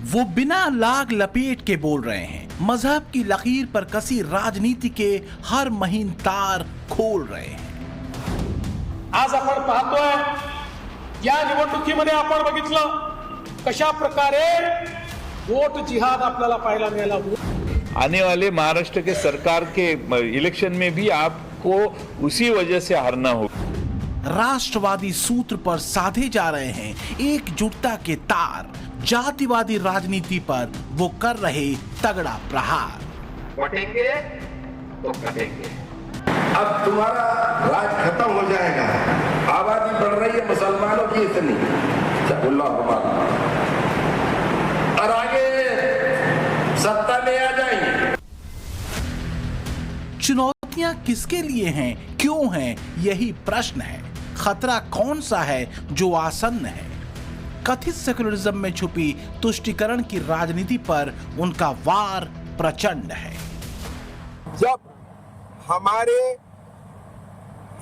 वो बिना लाग लपेट के बोल रहे हैं, मजहब की लकीर पर कसी राजनीति के हर महीन तार खोल रहे हैं। आज आपण पाहतोय या निवडणुकीमध्ये आपण बघितलं कशा प्रकारे वोट जिहाद आपल्याला पाहायला मिळाला। आने वाले महाराष्ट्र के सरकार के इलेक्शन में भी आपको उसी वजह से हारना होगा। राष्ट्रवादी सूत्र पर साधे जा रहे हैं एकजुटता के तार, जातिवादी राजनीति पर वो कर रहे तगड़ा प्रहार। बटेंगे तो कटेंगे। अब तुम्हारा राज खत्म हो जाएगा। आबादी बढ़ रही है मुसलमानों की इतनी, और आगे सत्ता में आ जाएंगे। चुनौतियां किसके लिए हैं, क्यों हैं, यही प्रश्न है। खतरा कौन सा है जो आसन्न है? कथित सेकुलरिज्म में छुपी तुष्टीकरण की राजनीति पर उनका वार प्रचंड है। जब हमारे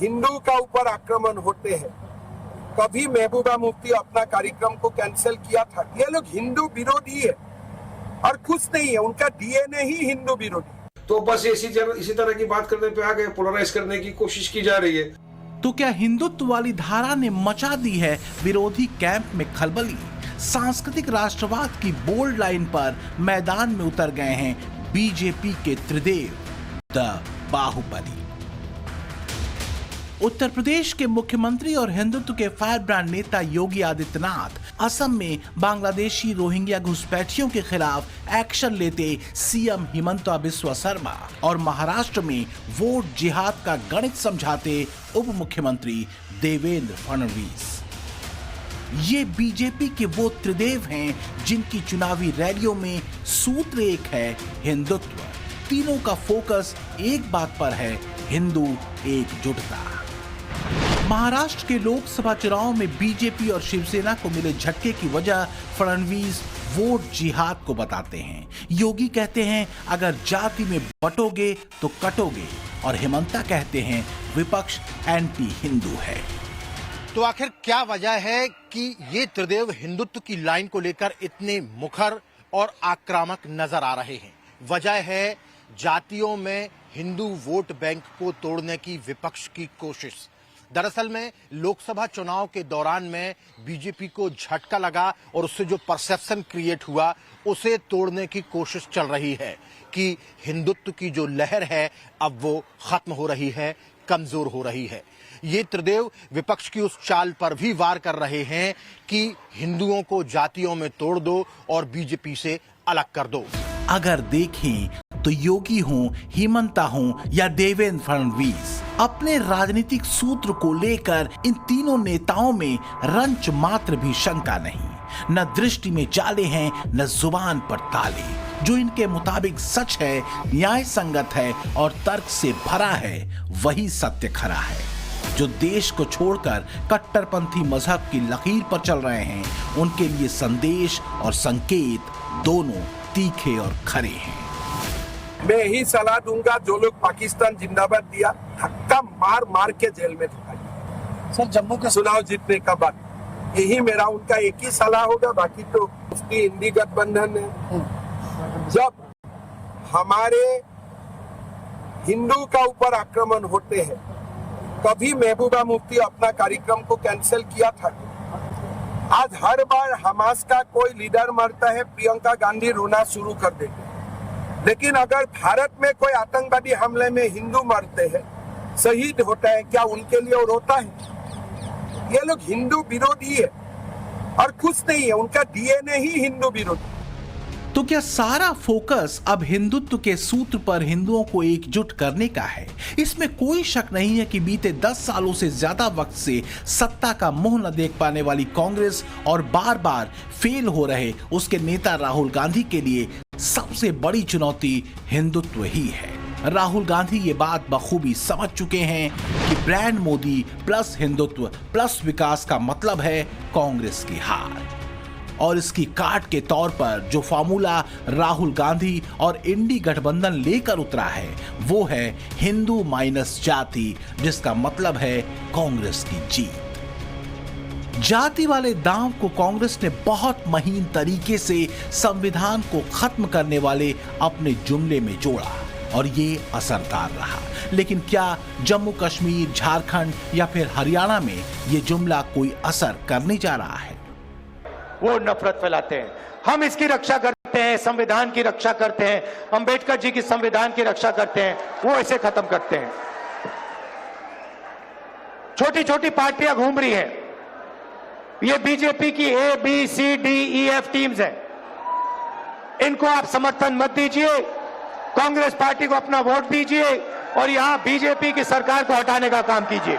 हिंदू का ऊपर आक्रमण होते हैं, कभी महबूबा मुफ्ती अपना कार्यक्रम को कैंसिल किया था। ये लोग हिंदू विरोधी है और खुश नहीं है, उनका डीएनए ही हिंदू विरोधी। तो बस इसी तरह की बात करने पे आ गए, पोलराइज करने की कोशिश की जा रही है। तो क्या हिंदुत्व वाली धारा ने मचा दी है विरोधी कैंप में खलबली? सांस्कृतिक राष्ट्रवाद की बोल्ड लाइन पर मैदान में उतर गए हैं बीजेपी के त्रिदेव, द बाहुबली। उत्तर प्रदेश के मुख्यमंत्री और हिंदुत्व के फायर ब्रांड नेता योगी आदित्यनाथ असम में बांग्लादेशी रोहिंग्या घुसपैठियों के खिलाफ एक्शन लेते सीएम हिमंता बिस्वा शर्मा और महाराष्ट्र में वोट जिहाद का गणित समझाते उप मुख्यमंत्री देवेंद्र फडणवीस। ये बीजेपी के वो त्रिदेव हैं जिनकी चुनावी रैलियों में सूत्र एक है, हिंदुत्व। तीनों का फोकस एक बात पर है, हिंदू एकजुटता। महाराष्ट्र के लोकसभा चुनाव में बीजेपी और शिवसेना को मिले झटके की वजह फडणवीस वोट जिहाद को बताते हैं। योगी कहते हैं अगर जाति में बटोगे तो कटोगे, और हिमंता कहते हैं विपक्ष एंटी हिंदू है। तो आखिर क्या वजह है कि ये त्रिदेव हिंदुत्व की लाइन को लेकर इतने मुखर और आक्रामक नजर आ रहे हैं? वजह है जातियों में हिंदू वोट बैंक को तोड़ने की विपक्ष की कोशिश। दरअसल में लोकसभा चुनाव के दौरान में बीजेपी को झटका लगा और उससे जो परसेप्शन क्रिएट हुआ उसे तोड़ने की कोशिश चल रही है कि हिंदुत्व की जो लहर है अब वो खत्म हो रही है, कमजोर हो रही है। ये त्रिदेव विपक्ष की उस चाल पर भी वार कर रहे हैं कि हिंदुओं को जातियों में तोड़ दो और बीजेपी से अलग कर दो। अगर देखें तो योगी हों, हिमंता हों या देवेंद्र फडणवीस, अपने राजनीतिक सूत्र को लेकर इन तीनों नेताओं में रंच मात्र भी शंका नहीं। न दृष्टि में जाले हैं, न जुबान पर ताले। जो इनके मुताबिक सच है, न्याय संगत है और तर्क से भरा है, वही सत्य खरा है। जो देश को छोड़कर कट्टरपंथी मजहब की लकीर पर चल रहे हैं, उनके लिए संदेश और संकेत दोनों तीखे और खरे हैं। मैं यही सलाह दूंगा, जो लोग पाकिस्तान जिंदाबाद दिया, धक्का मार मार के जेल में ढुकाइए। सर, जम्मू का चुनाव जीतने का बाद यही मेरा उनका एक ही सलाह होगा। बाकी तो उसकी हिंदी गठबंधन है। जब हमारे हिंदू का ऊपर आक्रमण होते हैं, कभी महबूबा मुफ्ती अपना कार्यक्रम को कैंसिल किया था। आज हर बार हमास का कोई लीडर मरता है, प्रियंका गांधी रोना शुरू कर देती। लेकिन अगर भारत में कोई आतंकवादी हमले में हिंदू मरते हैं, शहीद होता है, क्या उनके लिए और होता है? ये लोग हिंदू विरोधी है और खुश नहीं है, उनका डीएनए ही हिंदू विरोधी। तो क्या सारा फोकस अब हिंदुत्व के सूत्र पर हिंदुओं को एकजुट करने का है? इसमें कोई शक नहीं है कि बीते 10 सालों से ज्यादा वक्त से सत्ता का मुंह न देख पाने वाली कांग्रेस और बार बार फेल हो रहे उसके नेता राहुल गांधी के लिए सबसे बड़ी चुनौती हिंदुत्व ही है। राहुल गांधी ये बात बखूबी समझ चुके हैं कि brand Modi plus Hindutva plus विकास का मतलब है कांग्रेस की हार। और इसकी काट के तौर पर जो फार्मूला राहुल गांधी और इंडी गठबंधन लेकर उतरा है, वो है हिंदू माइनस जाति, जिसका मतलब है कांग्रेस की जीत। जाति वाले दांव को कांग्रेस ने बहुत महीन तरीके से संविधान को खत्म करने वाले अपने जुमले में जोड़ा और ये असरदार रहा। लेकिन क्या जम्मू कश्मीर, झारखंड या फिर हरियाणा में ये जुमला कोई असर करने जा रहा है? वो नफरत फैलाते हैं। हम इसकी रक्षा करते हैं, संविधान की रक्षा करते हैं, अंबेडकर जी की संविधान की रक्षा करते हैं, वो इसे खत्म करते हैं। छोटी छोटी पार्टियां घूम रही हैं, ये बीजेपी की ABCDEF टीम्स है। इनको आप समर्थन मत दीजिए, कांग्रेस पार्टी को अपना वोट दीजिए और यहां बीजेपी की सरकार को हटाने का काम कीजिए।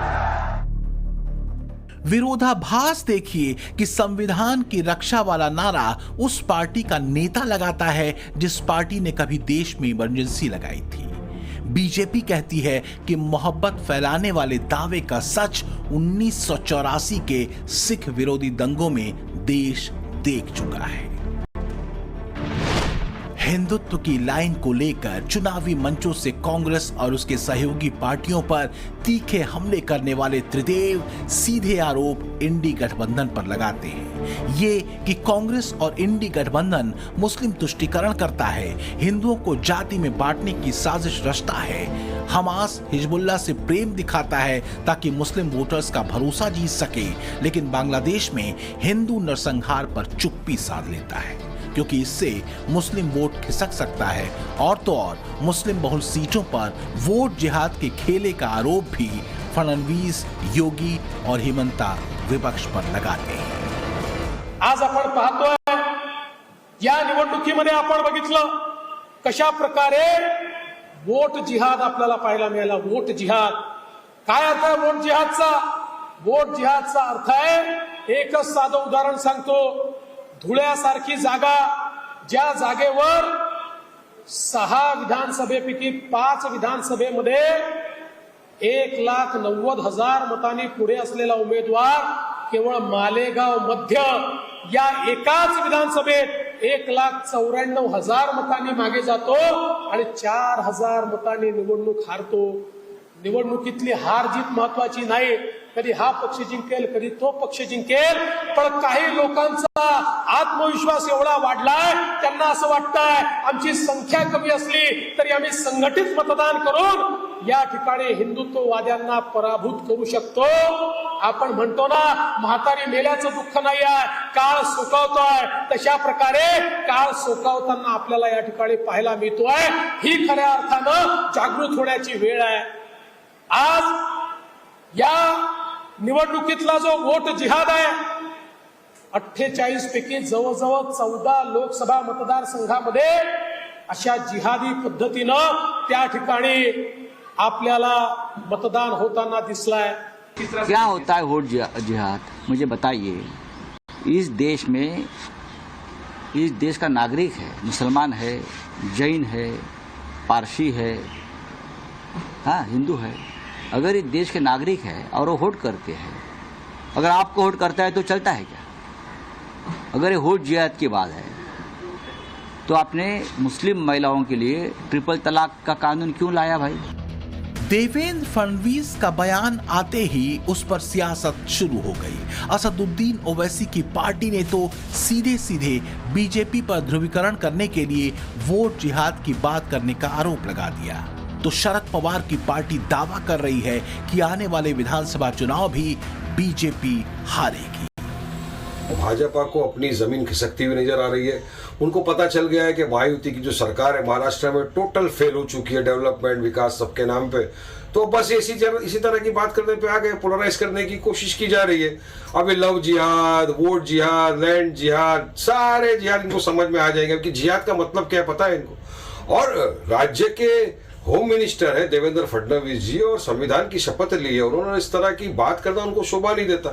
विरोधाभास देखिए कि संविधान की रक्षा वाला नारा उस पार्टी का नेता लगाता है जिस पार्टी ने कभी देश में इमरजेंसी लगाई थी। बीजेपी कहती है कि मोहब्बत फैलाने वाले दावे का सच 1984 के सिख विरोधी दंगों में देश देख चुका है। हिंदुत्व की लाइन को लेकर चुनावी मंचों से कांग्रेस और उसके सहयोगी पार्टियों पर तीखे हमले करने वाले त्रिदेव सीधे आरोप इंडी गठबंधन पर लगाते हैं। ये कि कांग्रेस और इंडी गठबंधन मुस्लिम तुष्टीकरण करता है, हिंदुओं को जाति में बांटने की साजिश रचता है, हमास हिजबुल्लाह से प्रेम दिखाता है ताकि मुस्लिम वोटर्स का भरोसा जीत सके, लेकिन बांग्लादेश में हिंदू नरसंहार पर चुप्पी साध लेता है क्योंकि इससे मुस्लिम वोट खिसक सकता है। और तो और मुस्लिम बहुल सीटों पर वोट जिहाद के खेले का आरोप भी फडणवीस, योगी और हिमंता विपक्ष पर लगाते हैं। आज आपण पाहतोय या निवडणुकीमध्ये आपण बघितलं कशा प्रकारे वोट जिहाद आपल्याला पाहायला मिळाला। वोट जिहाद काय अर्थ आहे वोट जिहादचा? वोट जिहादचा अर्थ आहे, एकच साधं उदाहरण सांगतो, धुळ्यासारखी जागा, ज्या जागेवर 6 विधानसभेपैकी 5 विधानसभेमध्ये 1,90,000 मतांनी पुढे असलेला उमेदवार केवळ मालेगाव मध्य या एकाच विधानसभेत 1,94,000 मतांनी मागे जातो आणि 4,000 मतांनी निवडणूक हारतो। निवडणुकीतली हार जीत महत्वाची नाही, कधी हा पक्ष जिंकेल कधी तो पक्ष जिंकेल, पण काही लोकांचा आत्मविश्वास एवढा वाढलाय, त्यांना असं वाटतंय आमची संख्या कमी असली तरी आम्ही संघटित मतदान करून या ठिकाणी हिंदुत्ववाद्यांना पराभूत करू शकतो। आपण म्हणतो ना म्हातारी मेल्याचं दुःख नाही आहे, काळ सोकावतोय, तशा प्रकारे काळ सोकावताना आपल्याला या ठिकाणी पाहायला मिळतोय। ही खऱ्या अर्थानं जागृत होण्याची वेळ आहे। आज या निवडणुकीतला जो वोट जिहाद आहे, 48 पैकी जवळजवळ 14 लोकसभा मतदारसंघामध्ये अशा जिहादी पद्धतीनं त्या ठिकाणी आपल्याला मतदान होताना दिसलाय। क्या होता है वोट जिहाद, मुझे बताइए। इस देश में, इस देश का नागरिक है, मुसलमान है, जैन है, पारसी है, हाँ हिंदू है, अगर इस देश के नागरिक है और वो वोट करते हैं, अगर आपको वोट करता है तो चलता है क्या? अगर ये वोट जिहाद की बात है तो आपने मुस्लिम महिलाओं के लिए ट्रिपल तलाक का कानून क्यों लाया भाई? देवेंद्र फडणवीस का बयान आते ही उस पर सियासत शुरू हो गई। असदुद्दीन ओवैसी की पार्टी ने तो सीधे सीधे बीजेपी पर ध्रुवीकरण करने के लिए वोट जिहाद की बात करने का आरोप लगा दिया। तो शरद पवार की पार्टी दावा कर रही है कि आने वाले विधानसभा चुनाव भी बीजेपी हारेगी। भाजपा को अपनी जमीन खिसकती हुई नजर आ रही है। उनको पता चल गया है कि महायुति की जो सरकार है महाराष्ट्र में टोटल फेल हो चुकी है, डेवलपमेंट विकास सबके नाम पे। तो बस इसी तरह की बात करने पे आ गए, पोलराइज करने की कोशिश की जा रही है। अभी लव जिहाद, वोट जिहाद, लैंड जिहाद, सारे जिहाद इनको समझ में आ जाएंगे कि जिहाद का मतलब क्या है पता है इनको। और राज्य के होम मिनिस्टर है देवेंद्र फडणवीस जी और संविधान की शपथ ली है, उन्होंने इस तरह की बात करना उनको शोभा नहीं देता।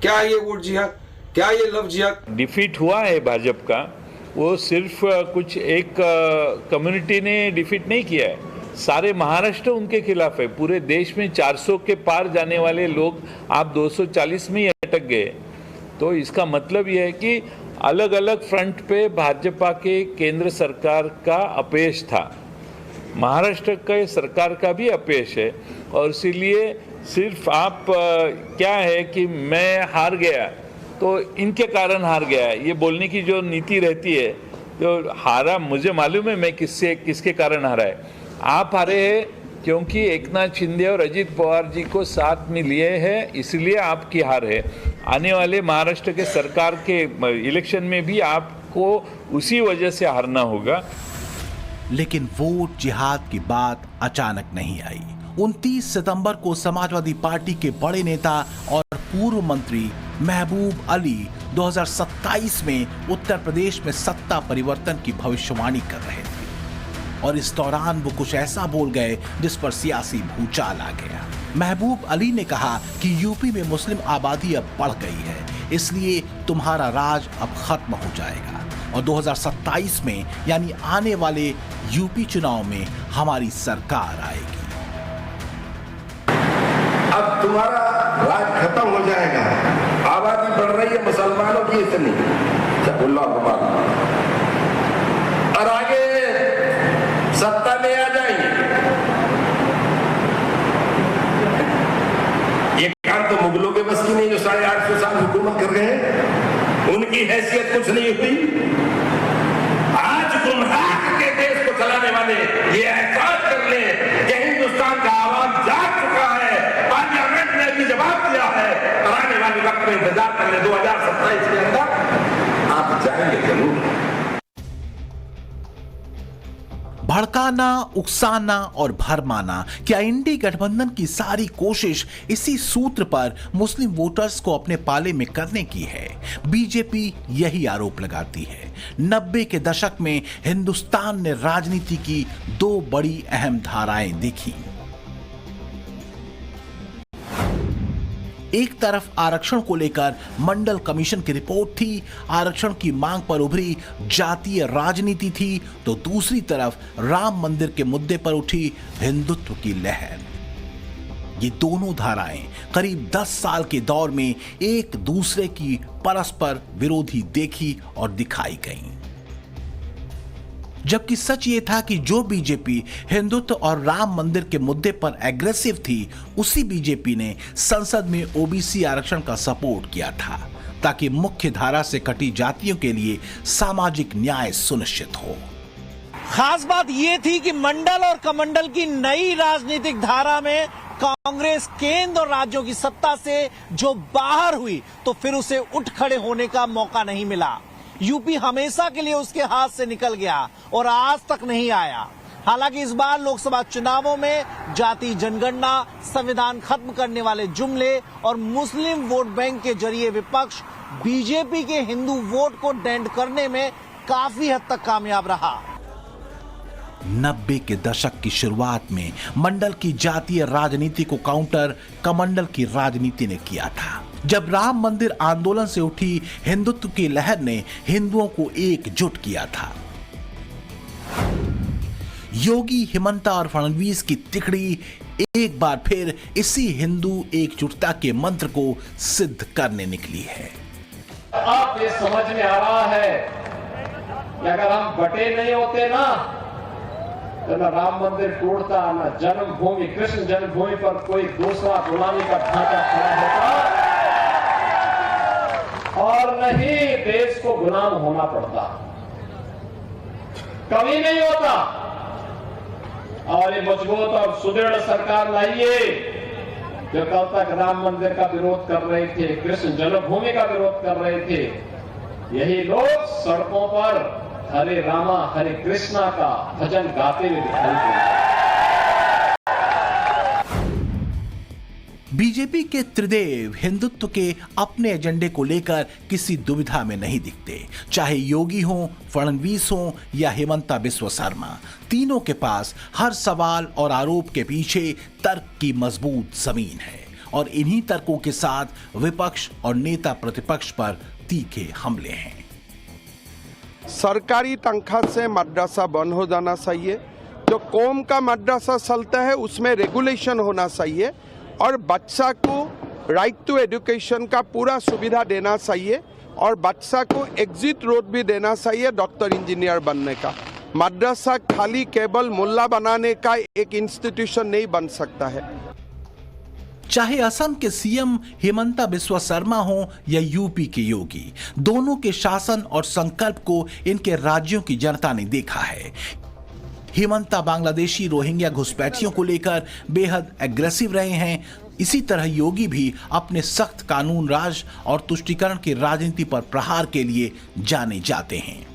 क्या ये वोट जिहाद, क्या ये लव जिहाद? डिफीट हुआ है भाजपा का, वो सिर्फ कुछ एक कम्युनिटी ने डिफीट नहीं किया है, सारे महाराष्ट्र उनके खिलाफ है। पूरे देश में 400 के पार जाने वाले लोग आप 240 में ही अटक गए। तो इसका मतलब यह है कि अलग अलग फ्रंट पे भाजपा के केंद्र सरकार का अपयश था। महाराष्ट्र के सरकार का भी अपयश है। और इसीलिए सिर्फ आप क्या है कि मैं हार गया तो इनके कारण हार गया है, ये बोलने की जो नीति रहती है, जो हारा मुझे मालूम है मैं किसके कारण हारा है। आप हारे हैं क्योंकि एकनाथ शिंदे और अजित पवार जी को साथ में लिए हैं, इसलिए आपकी हार है। आने वाले महाराष्ट्र के सरकार के इलेक्शन में भी आपको उसी वजह से हारना होगा। लेकिन वोट जिहाद की बात अचानक नहीं आई। 29 सितंबर को समाजवादी पार्टी के बड़े नेता और पूर्व मंत्री महबूब अली 2027 में उत्तर प्रदेश में सत्ता परिवर्तन की भविष्यवाणी कर रहे थे और इस दौरान वो कुछ ऐसा बोल गए जिस पर सियासी भूचाल आ गया। महबूब अली ने कहा कि यूपी में मुस्लिम आबादी अब बढ़ गई है, इसलिए तुम्हारा राज अब खत्म हो जाएगा और 2027 में यानी आने वाले यूपी चुनाव में हमारी सरकार आएगी। अब तुम्हारा राज खत्म हो जाएगा, आबादी बढ़ रही है मुसलमानों की इतनी, और आगे सत्ता में आ जाएंगे। ये काम तो मुगलों के बस की नहीं, जो 850 साल हुकूमत कर रहे हैं, उनकी हैसियत कुछ नहीं हुई। आज गुमराह के देश को चलाने वाले ये एहसास कर ले कि हिंदुस्तान का आवाज जाग चुका है, पार्लियामेंट ने भी जवाब दिया है, और आने वाले वक्त में इंतजार कर ले 2027 के अंदर आप जाएंगे जरूर। भड़काना, उकसाना और भरमाना, क्या इंडी गठबंधन की सारी कोशिश इसी सूत्र पर मुस्लिम वोटर्स को अपने पाले में करने की है? बीजेपी यही आरोप लगाती है। 90 के दशक में हिंदुस्तान ने राजनीति की दो बड़ी अहम धाराएं देखी। एक तरफ आरक्षण को लेकर मंडल कमीशन की रिपोर्ट थी, आरक्षण की मांग पर उभरी जातीय राजनीति थी, तो दूसरी तरफ राम मंदिर के मुद्दे पर उठी हिंदुत्व की लहर। ये दोनों धाराएं करीब 10 साल के दौर में एक दूसरे की परस्पर विरोधी देखी और दिखाई गईं। जबकि सच ये था कि जो बीजेपी हिंदुत्व और राम मंदिर के मुद्दे पर एग्रेसिव थी, उसी बीजेपी ने संसद में ओबीसी आरक्षण का सपोर्ट किया था ताकि मुख्य धारा से कटी जातियों के लिए सामाजिक न्याय सुनिश्चित हो। खास बात यह थी कि मंडल और कमंडल की नई राजनीतिक धारा में कांग्रेस केंद्र और राज्यों की सत्ता से जो बाहर हुई तो फिर उसे उठ खड़े होने का मौका नहीं मिला। यूपी हमेशा के लिए उसके हाथ से निकल गया और आज तक नहीं आया। हालांकि इस बार लोकसभा चुनावों में जाति जनगणना, संविधान खत्म करने वाले जुमले और मुस्लिम वोट बैंक के जरिए विपक्ष बीजेपी के हिंदू वोट को डेंट करने में काफी हद तक कामयाब रहा। 90 के दशक की शुरुआत में मंडल की जातीय राजनीति को काउंटर कमंडल की राजनीति ने किया था। जब राम मंदिर आंदोलन से उठी हिंदुत्व की लहर ने हिंदुओं को एकजुट किया था। योगी, हिमंता और फडणवीस की तिकड़ी एक बार फिर इसी हिंदू एकजुटता के मंत्र को सिद्ध करने निकली है। आप ये समझ में आ रहा है कि अगर हम बटे नहीं होते ना तो न राम मंदिर टूटता, न जन्मभूमि कृष्ण जन्मभूमि पर कोई दूसरा गुलामी का ढांचा खड़ा होता और नहीं देश को गुलाम होना पड़ता, कभी नहीं होता। और ये मजबूत और सुदृढ़ सरकार लाइए जो कल तक राम मंदिर का विरोध कर रहे थे, कृष्ण जन्मभूमि का विरोध कर रहे थे, यही लोग सड़कों पर हरे रामा हरे कृष्णा का भजन गाते हुए दिखाई देते। बीजेपी के त्रिदेव हिंदुत्व के अपने एजेंडे को लेकर किसी दुविधा में नहीं दिखते। चाहे योगी हो, फडणवीस हो या हिमंता बिस्वा शर्मा, तीनों के पास हर सवाल और आरोप के पीछे तर्क की मजबूत जमीन है और इन्हीं तर्कों के साथ विपक्ष और नेता प्रतिपक्ष पर तीखे हमले हैं। सरकारी तनख्वाह से मदरसा बंद हो जाना चाहिए। जो कौम का मदरसा चलता है उसमें रेगुलेशन होना चाहिए और बच्चा को राइट टू एजुकेशन का पूरा सुविधा देना चाहिए और बच्चा को एग्जिट रोड भी देना चाहिए डॉक्टर इंजीनियर बनने का। मदरसा खाली केवल मुल्ला बनाने का एक इंस्टीट्यूशन नहीं बन सकता है। चाहे असम के सीएम हिमंता बिस्वा शर्मा हो या यूपी के योगी, दोनों के शासन और संकल्प को इनके राज्यों की जनता ने देखा है। हिमंता बांग्लादेशी रोहिंग्या घुसपैठियों को लेकर बेहद एग्रेसिव रहे हैं। इसी तरह योगी भी अपने सख्त कानून राज और तुष्टीकरण की राजनीति पर प्रहार के लिए जाने जाते हैं।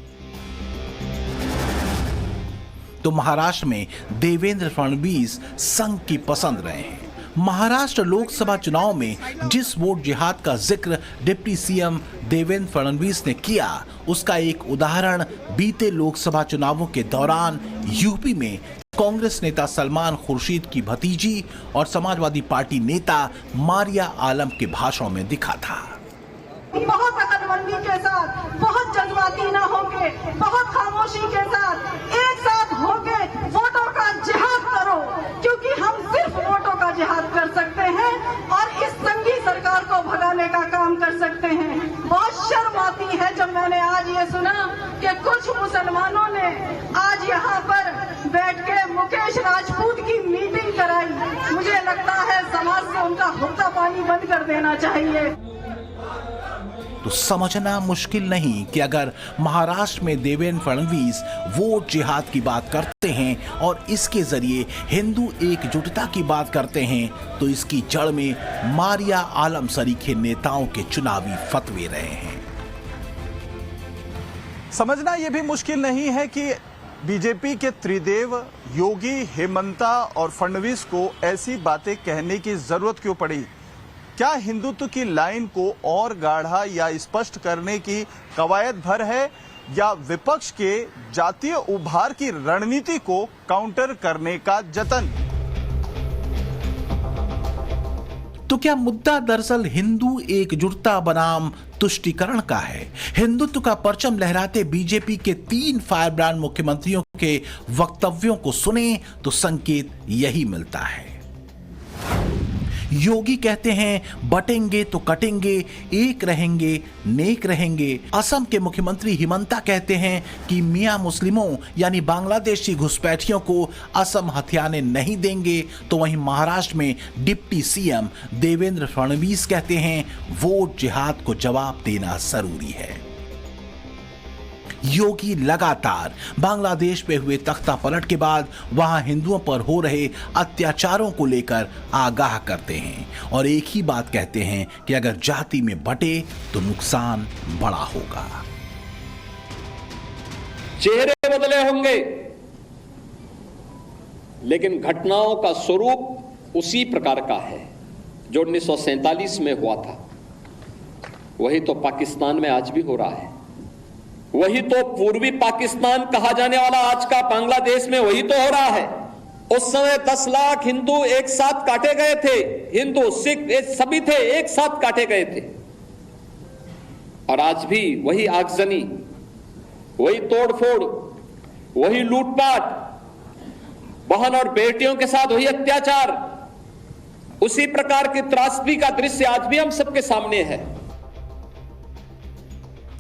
तो महाराष्ट्र में देवेंद्र फडणवीस संघ की पसंद रहे हैं। महाराष्ट्र लोकसभा चुनाव में जिस वोट जिहाद का जिक्र डिप्टी सीएम देवेंद्र फडणवीस ने किया, उसका एक उदाहरण बीते लोकसभा चुनावों के दौरान यूपी में कांग्रेस नेता सलमान खुर्शीद की भतीजी और समाजवादी पार्टी नेता मारिया आलम के भाषणों में दिखा था। बहुत अकलमंदी के साथ, बहुत जज्बाती ना होके, बहुत खामोशी के साथ एक साथ होके वोटों का जिहाद करो, क्योंकि हम सिर्फ वोटों का जिहाद कर सकते हैं और इस संघी सरकार को भगाने का काम कर सकते हैं। बहुत शर्म आती है जब मैंने आज ये सुना कि कुछ मुसलमानों ने आज यहाँ पर बैठ के मुकेश राजपूत की मीटिंग कराई। मुझे लगता है समाज से उनका हुक्का पानी बंद कर देना चाहिए। तो समझना मुश्किल नहीं कि अगर महाराष्ट्र में देवेंद्र फडणवीस वोट जिहाद की बात करते हैं और इसके जरिए हिंदू एकजुटता की बात करते हैं, तो इसकी जड़ में मारिया आलम सरीखे नेताओं के चुनावी फतवे रहे हैं। समझना यह भी मुश्किल नहीं है कि बीजेपी के त्रिदेव योगी, हिमंता और फडणवीस को ऐसी बातें कहने की जरूरत क्यों पड़ी? क्या हिंदुत्व की लाइन को और गाढ़ा या स्पष्ट करने की कवायद भर है, या विपक्ष के जातीय उभार की रणनीति को काउंटर करने का जतन? तो क्या मुद्दा दरअसल हिंदू एकजुटता बनाम तुष्टीकरण का है? हिंदुत्व का परचम लहराते बीजेपी के 3 फायरब्रांड मुख्यमंत्रियों के वक्तव्यों को सुने तो संकेत यही मिलता है। योगी कहते हैं बटेंगे तो कटेंगे, एक रहेंगे नेक रहेंगे। असम के मुख्यमंत्री हिमंता कहते हैं कि मियां मुस्लिमों यानी बांग्लादेशी घुसपैठियों को असम हथियाने नहीं देंगे। तो वहीं महाराष्ट्र में डिप्टी सीएम देवेंद्र फडणवीस कहते हैं वोट जिहाद को जवाब देना जरूरी है। योगी लगातार बांग्लादेश पे हुए तख्ता पलट के बाद वहां हिंदुओं पर हो रहे अत्याचारों को लेकर आगाह करते हैं और एक ही बात कहते हैं कि अगर जाति में बटे तो नुकसान बड़ा होगा। चेहरे बदले होंगे, लेकिन घटनाओं का स्वरूप उसी प्रकार का है जो 1947 में हुआ था। वही तो पाकिस्तान में आज भी हो रहा है। वही तो पूर्वी पाकिस्तान कहा जाने वाला आज का बांग्लादेश में वही तो हो रहा है। उस समय 10 लाख हिंदू एक साथ काटे गए थे। हिंदू सिख सभी थे, एक साथ काटे गए थे। और आज भी वही आगजनी, वही तोड़फोड़, वही लूटपाट, बहन और बेटियों के साथ वही अत्याचार, उसी प्रकार की त्रासदी का दृश्य आज भी हम सबके सामने है।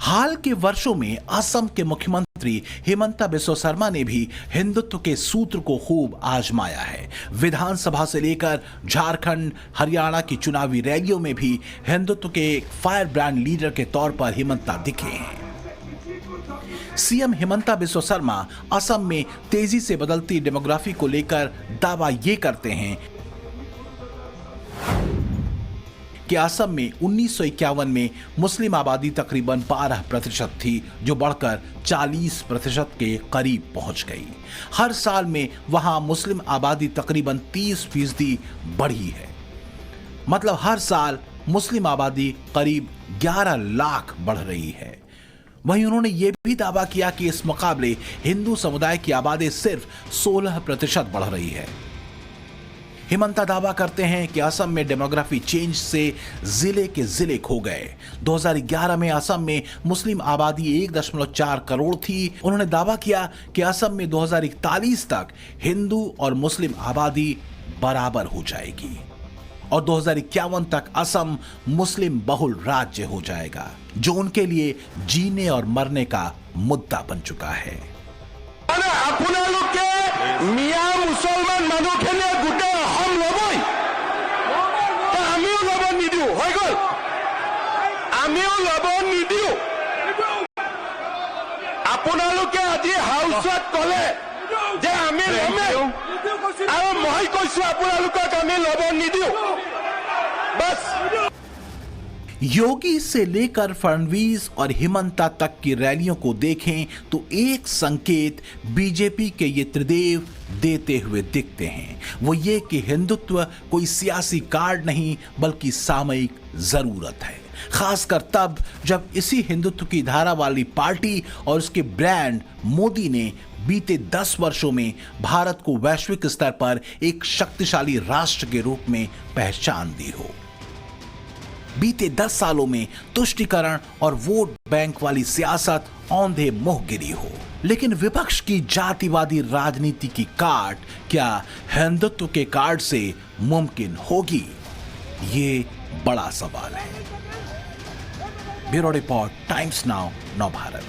हाल के वर्षों में असम के मुख्यमंत्री हिमंता बिस्वा शर्मा ने भी हिंदुत्व के सूत्र को खूब आजमाया है। विधानसभा से लेकर झारखंड, हरियाणा की चुनावी रैलियों में भी हिंदुत्व के फायर ब्रांड लीडर के तौर पर हिमंता दिखे हैं। सीएम हिमंता बिस्वा शर्मा असम में तेजी से बदलती डेमोग्राफी को लेकर दावा ये करते हैं कि असम में 1951 में मुस्लिम आबादी तकरीबन 12% थी, जो बढ़कर 40% के करीब पहुंच गई। हर साल में वहां मुस्लिम आबादी तकरीबन 30% बढ़ी है। मतलब हर साल मुस्लिम आबादी करीब 11 लाख बढ़ रही है। वहीं उन्होंने यह भी दावा किया कि इस मुकाबले हिंदू समुदाय की आबादी सिर्फ 16% बढ़ रही है। हिमंता दावा करते हैं कि असम में डेमोग्राफी चेंज से जिले के जिले खो गए। 2011 में असम में मुस्लिम आबादी 1.4 करोड़ थी। उन्होंने दावा किया कि असम में 2041 तक हिंदू और मुस्लिम आबादी बराबर हो जाएगी और 2051 तक असम मुस्लिम बहुल राज्य हो जाएगा, जो उनके लिए जीने और मरने का मुद्दा बन चुका है। আপোনালোকে মিয়া মুছলমান মানুহখিনিয়ে গোটেই অসম ল'বই, আমিও ল'ব নিদিওঁ, হৈ গ'ল, আমিও ল'ব নিদিওঁ। আপোনালোকে আজি হাউচত ক'লে যে আমি ল'মেই, আৰু মই কৈছো আপোনালোকক আমি ল'ব নিদিওঁ, বাছ। योगी से लेकर फडणवीस और हिमंता तक की रैलियों को देखें तो एक संकेत बीजेपी के ये त्रिदेव देते हुए दिखते हैं। वो ये कि हिंदुत्व कोई सियासी कार्ड नहीं बल्कि सामयिक जरूरत है, खासकर तब जब इसी हिंदुत्व की धारा वाली पार्टी और उसके ब्रांड मोदी ने बीते 10 वर्षों में भारत को वैश्विक स्तर पर एक शक्तिशाली राष्ट्र के रूप में पहचान दी हो। बीते 10 सालों में तुष्टीकरण और वोट बैंक वाली सियासत औंधे मुंहगिरी हो, लेकिन विपक्ष की जातिवादी राजनीति की काट क्या हिंदुत्व के कार्ड से मुमकिन होगी? ये बड़ा सवाल है। Bureau report, times now, Navbharat.